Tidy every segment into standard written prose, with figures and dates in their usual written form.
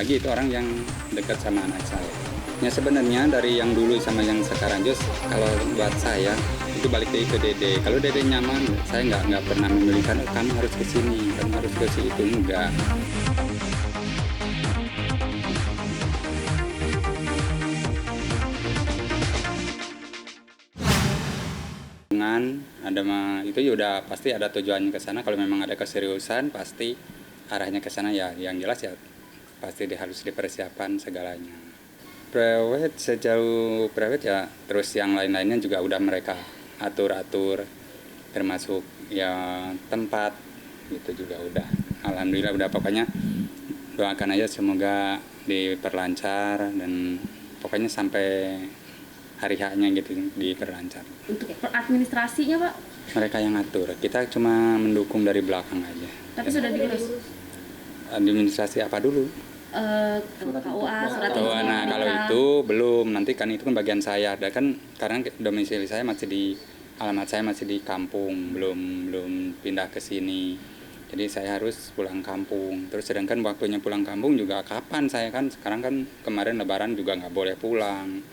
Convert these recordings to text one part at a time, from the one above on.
apalagi itu orang yang dekat sama anak saya. Ya sebenarnya dari yang dulu sama yang sekarang Jos, kalau buat saya itu balik lagi ke Dede. Kalau Dede nyaman, saya nggak pernah memilihkan kamu harus ke sini, kamu harus ke situ, enggak. Dengan ada itu ya udah pasti ada tujuannya ke sana. Kalau memang ada keseriusan pasti arahnya ke sana ya. Yang jelas ya pasti harus dipersiapkan segalanya. Private sejauh private ya terus yang lain-lainnya juga udah mereka atur-atur termasuk ya tempat gitu juga udah. Alhamdulillah udah pokoknya doakan aja semoga diperlancar dan pokoknya sampai hari haknya gitu diperlancar. Untuk administrasinya Pak? Mereka yang ngatur, kita cuma mendukung dari belakang aja. Tapi sudah diurus? Administrasi apa dulu? KUA, surat Oh, nah kalau itu belum, nanti kan itu kan bagian saya. Dan kan karena domisili saya masih di alamat saya masih di kampung, belum pindah ke sini. Jadi saya harus pulang kampung. Terus sedangkan waktunya pulang kampung juga kapan saya kan sekarang kan kemarin Lebaran juga nggak boleh pulang.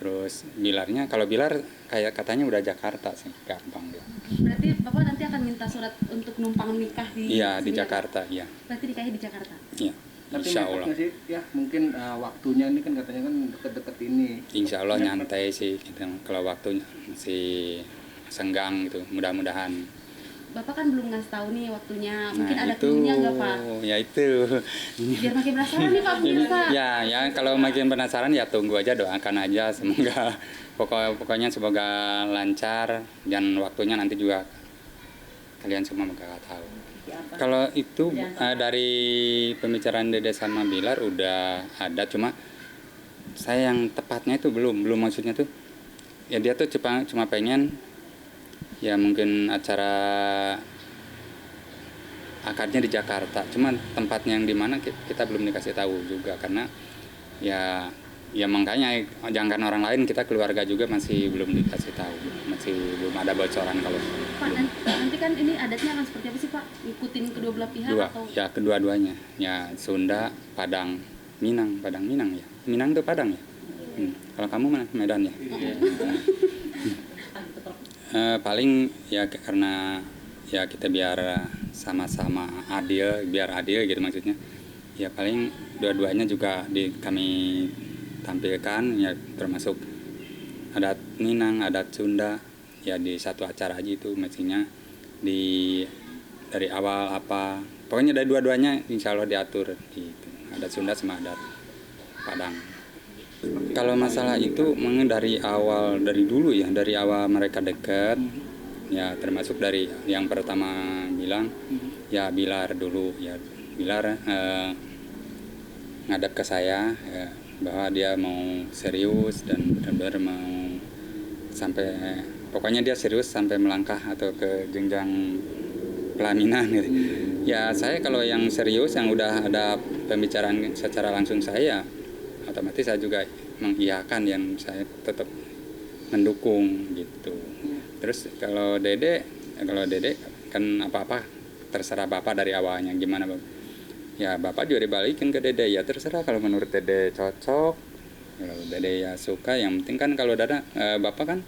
Terus Bilarnya, kalau Bilar kayak katanya udah Jakarta sih, gampang dia. Berarti Bapak nanti akan minta surat untuk numpang nikah di Iya, di Jakarta, iya. Berarti nikahnya di Jakarta? Iya, Tapi insya Allah. sih, ya mungkin waktunya ini kan katanya kan deket-deket ini. Insya Allah nyantai sih, gitu. Kalau waktunya masih senggang gitu, mudah-mudahan. Bapak kan belum ngasih tahu nih waktunya, mungkin Nah, ada itu, clue-nya nggak Pak? ya itu. Biar makin penasaran nih Pak pemirsa. Ya, kalau makin penasaran ya tunggu aja, doakan aja semoga pokoknya semoga lancar dan waktunya nanti juga kalian semua bakal tahu. Kalau itu dari pembicaraan Dede sama Bilar udah ada, cuma saya yang tepatnya itu belum maksudnya tuh ya dia tuh cuma pengen ya mungkin acara akadnya di Jakarta, cuman tempatnya yang di mana kita belum dikasih tahu juga karena ya makanya jangan orang lain, kita keluarga juga masih belum dikasih tahu, masih belum ada bocoran kalau Pak, nanti kan ini adatnya akan seperti apa sih Pak? Ngikutin kedua belah pihak atau? ya kedua-duanya ya Sunda, Padang, Minang ya. Minang tuh Padang ya. Kalau kamu mana? Medan ya. Paling ya karena ya kita biar sama-sama biar adil gitu maksudnya. Ya paling dua-duanya juga kami tampilkan ya, termasuk adat Minang, adat Sunda ya di satu acara aja itu mestinya dari awal apa. Pokoknya dari dua-duanya insya Allah diatur gitu. Adat Sunda sama adat Padang. Kalau masalah itu memang dari dulu ya, dari awal mereka dekat ya, termasuk dari yang pertama bilang ya Bilar dulu ya. Bilar ngadap ke saya ya, bahwa dia mau serius dan benar-benar mau sampai pokoknya dia serius sampai melangkah atau ke jenjang pelaminan gitu. Ya saya kalau yang serius yang udah ada pembicaraan secara langsung saya otomatis saya juga mengiyakan, yang saya tetap mendukung gitu. Terus kalau Dede kan apa-apa terserah Bapak dari awalnya gimana Bapak. Ya Bapak juga dibalikin ke Dede, ya terserah kalau menurut Dede cocok, kalau Dede ya suka, yang penting kan kalau Bapak kan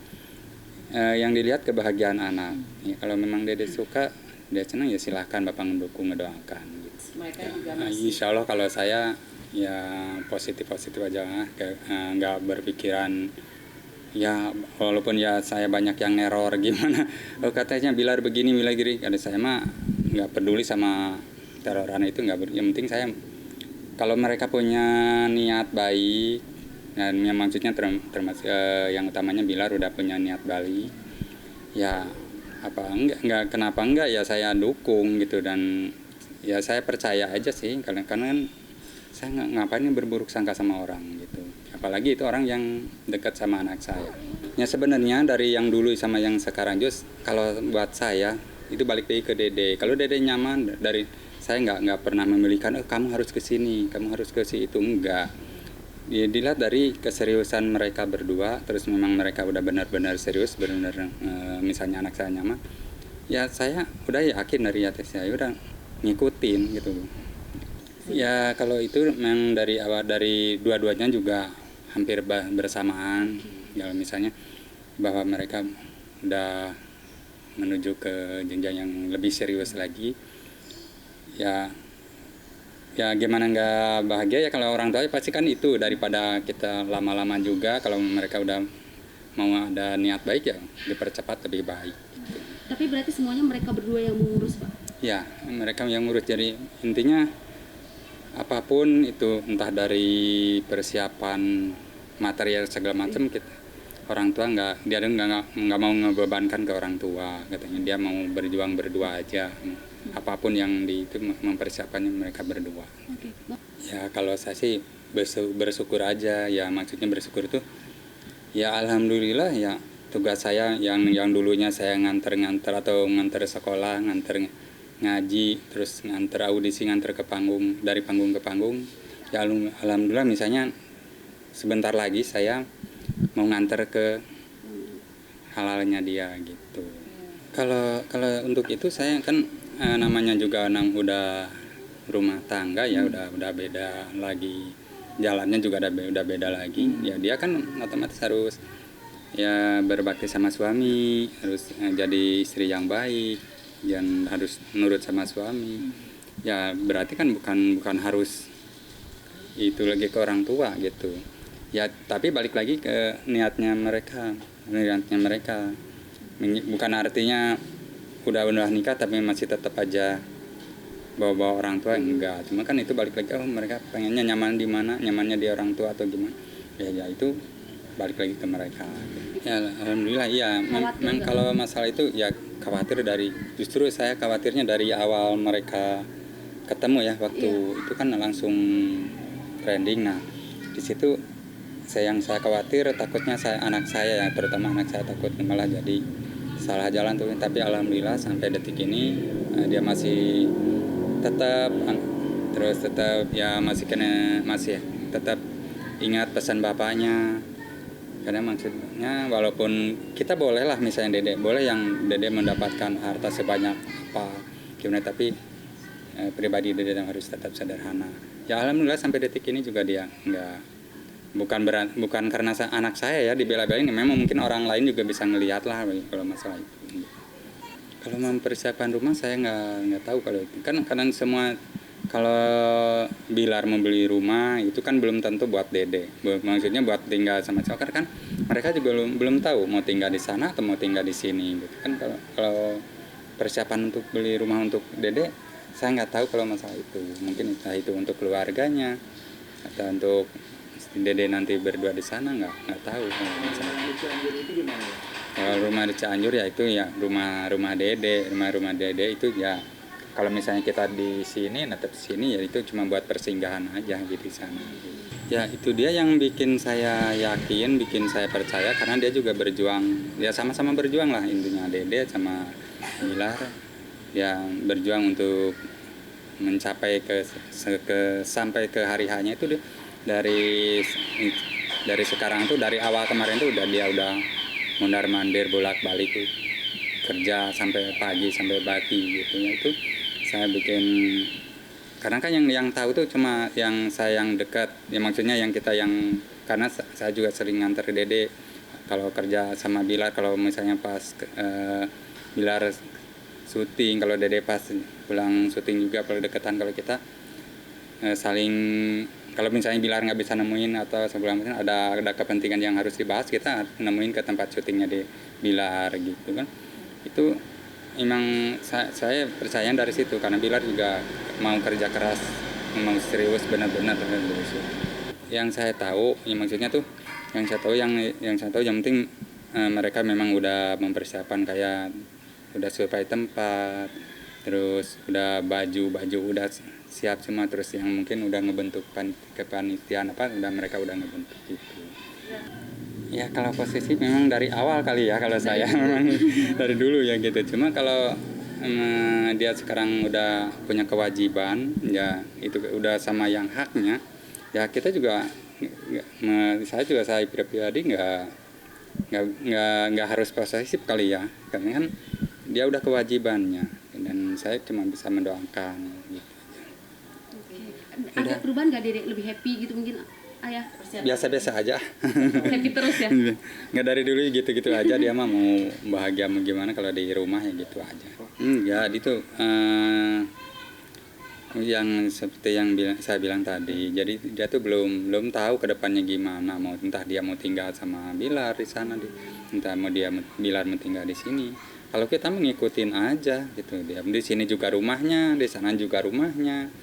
yang dilihat kebahagiaan anak. Ya, kalau memang Dede suka, dia senang ya silahkan Bapak mendukung, ngedoakan gitu. Mereka Ya, juga masih. insya Allah kalau saya ya positif aja, nggak berpikiran ya walaupun ya saya banyak yang neror gimana. Oh katanya Bilar begini Bilar gini, ada saya mah nggak peduli sama teroran itu, yang penting saya kalau mereka punya niat baik dan yang maksudnya termasuk yang utamanya Bilar udah punya niat baik ya apa enggak kenapa enggak ya saya dukung gitu, dan ya saya percaya aja sih karena kan saya ngapain berburuk sangka sama orang gitu, apalagi itu orang yang dekat sama anak saya. Ya sebenarnya dari yang dulu sama yang sekarang Jos, kalau buat saya itu balik lagi ke Dede. Kalau Dede nyaman, dari saya nggak pernah memilihkan kamu harus ke sini, kamu harus ke situ, enggak. Ya, dilihat dari keseriusan mereka berdua, terus memang mereka udah benar-benar serius, benar-benar misalnya anak saya nyaman, ya saya udah yakin dari hati saya udah ngikutin gitu. Ya kalau itu memang dari awal, dari dua-duanya juga hampir bersamaan. Ya misalnya bahwa mereka udah menuju ke jenjang yang lebih serius lagi, ya gimana nggak bahagia ya kalau orang tua ya pasti kan itu, daripada kita lama-lama juga. Kalau mereka udah mau ada niat baik ya dipercepat lebih baik. Tapi berarti semuanya mereka berdua yang mengurus, Pak? Ya mereka yang ngurus, jadi intinya apapun itu, entah dari persiapan material segala macam, kita orang tua nggak mau ngebebankan ke orang tua, katanya dia mau berjuang berdua aja. Apapun yang itu mempersiapkannya mereka berdua. Oke. Ya kalau saya sih bersyukur aja ya, maksudnya bersyukur itu ya alhamdulillah ya, tugas saya yang dulunya saya nganter atau nganter sekolah, nganter ngaji, terus nganter audisi, nganter ke panggung, dari panggung ke panggung, ya alhamdulillah misalnya sebentar lagi saya mau nganter ke halalnya dia gitu. Kalau untuk itu saya kan namanya juga udah rumah tangga ya, udah beda lagi, jalannya juga udah beda lagi. Ya dia kan otomatis harus ya berbakti sama suami, harus jadi istri yang baik, dan harus nurut sama suami. Ya berarti kan bukan harus itu lagi ke orang tua gitu. Ya tapi balik lagi ke niatnya mereka. Bukan artinya udah nikah tapi masih tetap aja bawa orang tua, enggak. Cuma kan itu balik lagi, mereka pengennya nyaman di mana, nyamannya di orang tua atau gimana. Ya itu balik lagi ke mereka. Ya alhamdulillah iya. Memang kalau masalah itu ya khawatir justru saya khawatirnya dari awal mereka ketemu ya, waktu itu kan langsung trending. Nah di situ yang saya khawatir, takutnya anak saya, terutama anak saya, takut malah jadi salah jalan tuh. Tapi alhamdulillah sampai detik ini dia masih tetap ya masih tetap ingat pesan bapaknya. Karena maksudnya walaupun kita boleh lah misalnya Dede mendapatkan harta sebanyak apa gimana, tapi pribadi Dede harus tetap sederhana. Ya alhamdulillah sampai detik ini juga dia bukan karena anak saya ya dibela-belain, memang mungkin orang lain juga bisa ngelihat lah kalau masalah itu. Kalau mempersiapkan rumah saya nggak tahu kalau itu kan, karena semua kalau Bilar membeli rumah itu kan belum tentu buat Dede, maksudnya buat tinggal sama Cokar kan, mereka juga belum tahu mau tinggal di sana atau mau tinggal di sini gitu kan. Kalau persiapan untuk beli rumah untuk Dede saya nggak tahu kalau masalah itu, mungkin entah itu untuk keluarganya atau untuk Dede nanti berdua di sana, nggak tahu. Kalau rumah di Cianjur ya itu ya rumah Dede itu ya, kalau misalnya kita di sini tetap di sini ya itu cuma buat persinggahan aja gitu di sana. Ya itu dia yang bikin saya yakin, bikin saya percaya, karena dia juga berjuang, ya sama-sama berjuang lah intinya, Dede sama Bilar yang berjuang untuk mencapai sampai ke hari hanya itu. Dari sekarang tuh, dari awal kemarin tuh dia udah mondar-mandir bolak-balik tuh, kerja sampai pagi sampai pagi gitu ya. Itu saya bikin, karena kan yang tahu tuh cuma saya yang dekat ya, maksudnya karena saya juga sering nganter Dede kalau kerja sama Bilar, kalau misalnya pas Bilar syuting, kalau Dede pas pulang syuting juga, kalau deketan, kalau kita saling, kalau misalnya Bilar nggak bisa nemuin atau sebelum ada kepentingan yang harus dibahas, kita nemuin ke tempat syutingnya di Bilar gitu kan. Itu memang saya percaya dari situ, karena Bilar juga mau kerja keras, mau serius benar-benar. Yang saya tahu, ya maksudnya tuh yang saya tahu yang penting mereka memang udah mempersiapkan, kayak udah survei tempat, terus udah baju udah siap semua, terus yang mungkin udah ngebentuk kepanitiaan mereka udah ngebentuk gitu. Ya kalau posisi memang dari awal kali ya, kalau saya memang dari dulu ya gitu. Cuma kalau dia sekarang udah punya kewajiban ya, itu udah sama yang haknya ya, kita juga saya pribadi nggak harus posesif kali ya, karena kan dia udah kewajibannya, dan saya cuma bisa mendoakan gitu. Ada perubahan nggak Dedek? Lebih happy gitu mungkin ayah? Biasa-biasa aja. Happy terus ya? Nggak dari dulu gitu-gitu aja, dia mah mau bahagia mau gimana kalau di rumah ya gitu aja. Enggak, itu yang seperti yang saya bilang tadi. Jadi dia tuh belum tahu ke depannya gimana, mau entah dia mau tinggal sama Bilar di sana, entah mau Bilar mau tinggal di sini. Kalau kita mengikutin aja gitu, dia di sini juga rumahnya, di sana juga rumahnya.